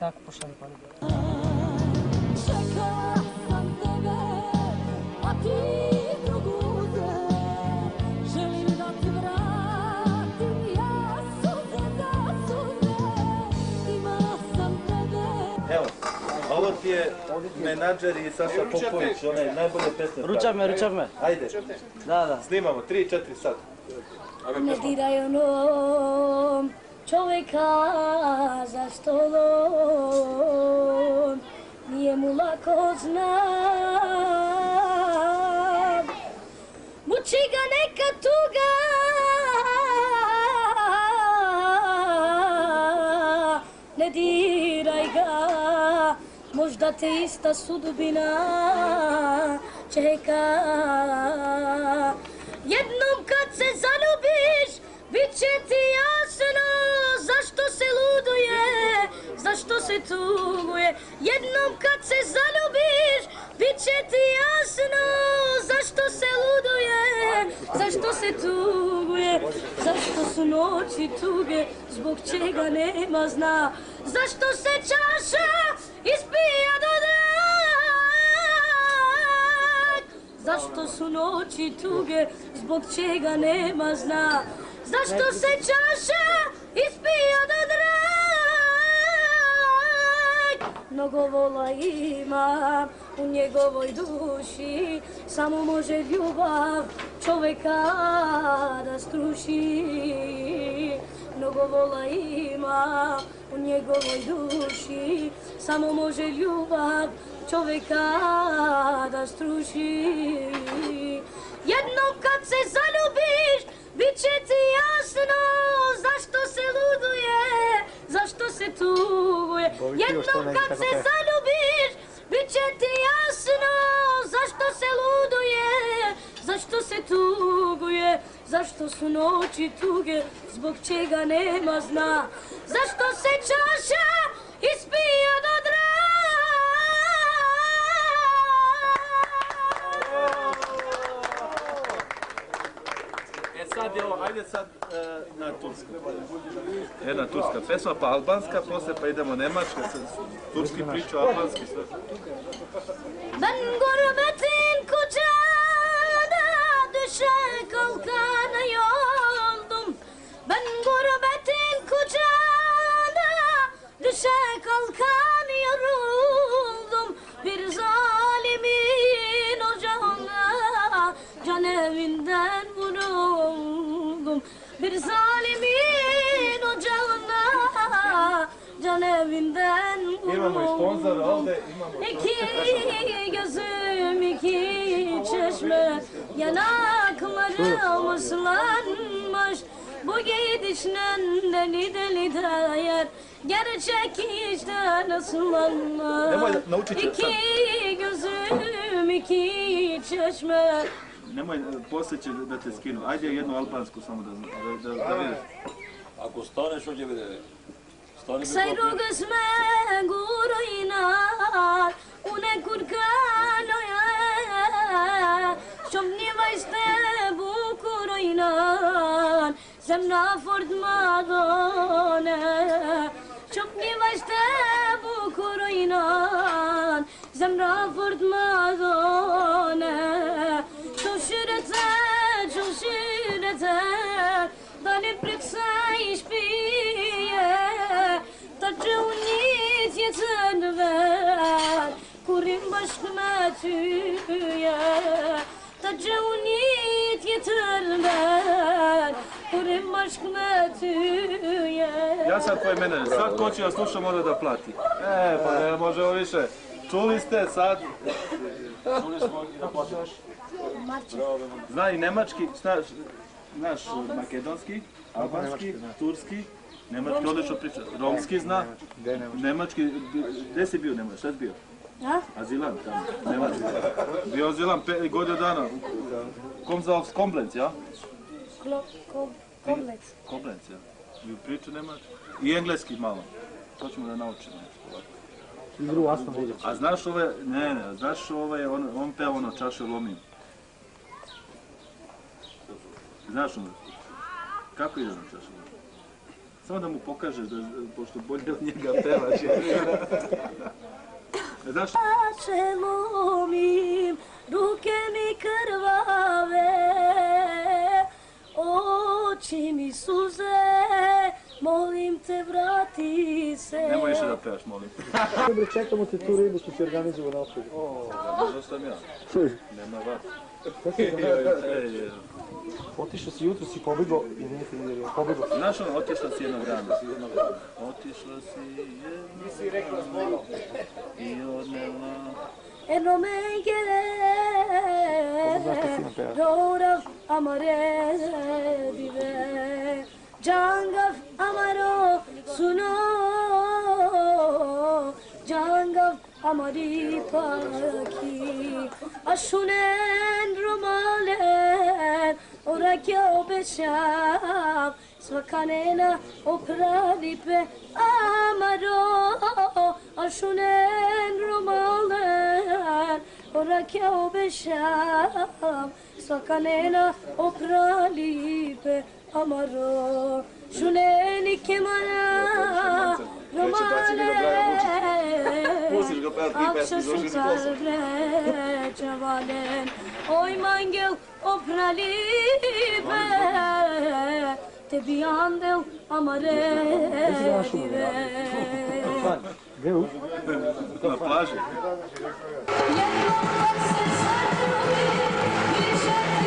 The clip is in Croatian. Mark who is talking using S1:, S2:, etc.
S1: Tako pošalje poruku.
S2: Čekala sam tebe, a ti drugu uzeo. Želim da ti vratim ja suze za suze. Imala sam tebe.
S3: Evo, ovo ti je menadžer i Saša Popović, onaj najbolje pesme pravi.
S1: Ručav me.
S3: Ajde,
S1: Da.
S3: snimamo, 3-4 sad.
S2: Ne diraj onom čovjeka za stolom, nije mu lako znam, muči ga neka tuga, ne diraj ga, možda te ista sudbina čeka. Jednom kad se zaljubiš, bit će ti jasno zašto se luduje, zašto se tuguje. Jednom kad se zaljubiš, bit će ti jasno zašto se luduje, zašto se tuguje. Zašto su noći tuge, zbog čega nema zna, zašto se čaša ispija do dna. Zašto su noći tuge, zbog čega nema zna, zašto se čaša ispija do dna. Mnogo vola ima u njegovoj duši, samo može ljubav čovjeka da struši. Mnogo vola ima u njegovoj duši, samo može ljubav čovjeka da struši. Jednom kad se zaljubiš, bit će ti jasno zašto se luduje, zašto se tuguje. Jednom kad se zaljubiš, bit će ti jasno zašto se luduje, zašto se tuguje. Zašto su noći tuge, zbog čega nema zna, zašto se čaša ispija do dna.
S3: Sad je ovo, ajde sad na tursku. Jedna turska pesma, pa albanska, poslije pa idemo nemačka, turski priču, albanski sve.
S2: Ben gurbetin kucağına düşe kalkana yoldum. Ben gurbetin kucağına düşe kalkan yoruldum. Bir zalimin ocağına can evinden vuruldum. Bir zalimin ocağına can evinden vuruldum.
S3: Imamo i sponzora ovdje, imamo...
S2: İki gözüm iki çeşme, yanaklarım ıslanmış. Bu gidişle deli deli değer, gerçek işten ıslanmış. İki gözüm iki çeşme.
S3: Nemoj, poslije će da te skinu. Ajde jednu albansku samo da vidiš.
S4: Ako staneš, on će vidjeti.
S2: Sayrul gözme guruynar, une kurkanoya. Şomni vajste bu kuruynar, zemna ford madone. Şomni vajste bu kuruynar, zemna ford madone. Çoşirete, çoşirete, dalim priksa işpiye. Tacunit yeter ver, kurim başkıma tüye. Tacunit yeter ver, kurim başkıma tüye.
S3: Ja sam tvoj menadžer, sad ko će vas sluša mora da plati. Pa ne možemo više. Čuli ste sad?
S4: Čuli smo i da platiš.
S3: Zna i nemački, znaš makedonski, albanski, turski, nemački odlično priča. Romski zna, nemački, gdje si bio nemački, šta si bio? Azilant tamo, nemački. Bio azilant 5 godina dana. Komzalfs Koblenz, ja?
S2: Koblenz.
S3: Koblenz, ja. Bio priča nemački. I engleski malo. To ćemo da naučimo nešto.
S1: Igru Aston Villa.
S3: A znaš ove, ne, znaš ove, on peva ono čaše lomim. Znaš ono? Kako ide ono čaše lomim? Samo da mu pokažeš, pošto bolje od njega pevaš. Znaš?
S2: Se lomim, ruke mi krvave, oči mi suze, molim te vrati se.
S3: Nemoj više da pevaš, molim.
S1: Dobre, čekamo te tu ribu što si organizovao na opet.
S3: Zašto sam ja? Nema vas.
S1: Otišao si jutro, si pobjegao i nije ti vidio. Pobjegao si.
S3: Znaš ono, otišla si jednog dana. Otišla si jednog dana i odnela.
S2: Eno me Rorav amare dive, Jangav amaro suno, Jangav amari paki, Ashunen romalen, orakya obeshav, Svakanena opralipe amaro, Ashunen romalen, orakya obeshav, Svakanena opralipe amaro, Shuneni kemana romalen, Akşa şutar bre çavalen, Oy mangel opralipe, Tebi andel amare dive.
S1: Gdje u?
S3: Na plaži.
S2: Jednom kad se zaljubi, više